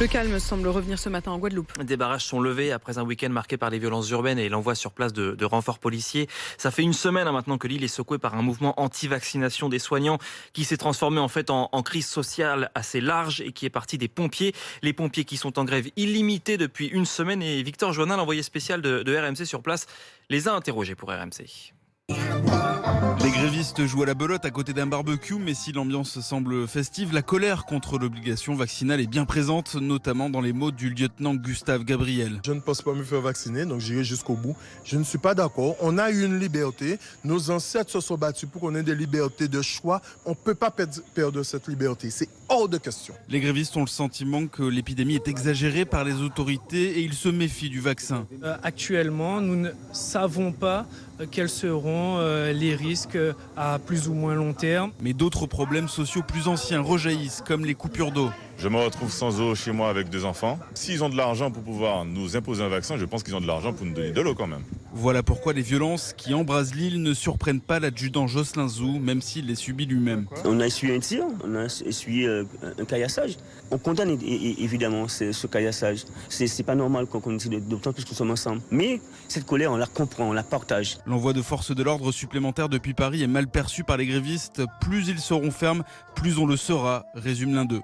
Le calme semble revenir ce matin en Guadeloupe. Des barrages sont levés après un week-end marqué par les violences urbaines et l'envoi sur place de renforts policiers. Ça fait une semaine maintenant que l'île est secouée par un mouvement anti-vaccination des soignants qui s'est transformé en fait en crise sociale assez large et qui est parti des pompiers. Les pompiers qui sont en grève illimitée depuis une semaine et Victor Joannin, l'envoyé spécial de RMC sur place, les a interrogés pour RMC. Les grévistes jouent à la belote à côté d'un barbecue, mais si l'ambiance semble festive, la colère contre l'obligation vaccinale est bien présente, notamment dans les mots du lieutenant Gustave Gabriel. Je ne pense pas me faire vacciner, donc j'irai jusqu'au bout. Je ne suis pas d'accord. On a eu une liberté. Nos ancêtres se sont battus pour qu'on ait des libertés de choix. On ne peut pas perdre cette liberté. C'est hors de question. Les grévistes ont le sentiment que l'épidémie est exagérée par les autorités et ils se méfient du vaccin. Actuellement, nous ne savons pas quels seront les risques à plus ou moins long terme. Mais d'autres problèmes sociaux plus anciens rejaillissent, comme les coupures d'eau. Je me retrouve sans eau chez moi avec 2 enfants. S'ils ont de l'argent pour pouvoir nous imposer un vaccin, je pense qu'ils ont de l'argent pour nous donner de l'eau quand même. Voilà pourquoi les violences qui embrasent l'île ne surprennent pas l'adjudant Jocelyn Zou, même s'il les subit lui-même. On a essuyé un tir, on a essuyé un caillassage. On condamne évidemment ce caillassage. C'est pas normal qu'on tire d'autant plus que nous sommes ensemble. Mais cette colère, on la comprend, on la partage. L'envoi de forces de l'ordre supplémentaires depuis Paris est mal perçu par les grévistes. Plus ils seront fermes, plus on le sera, résume l'un d'eux.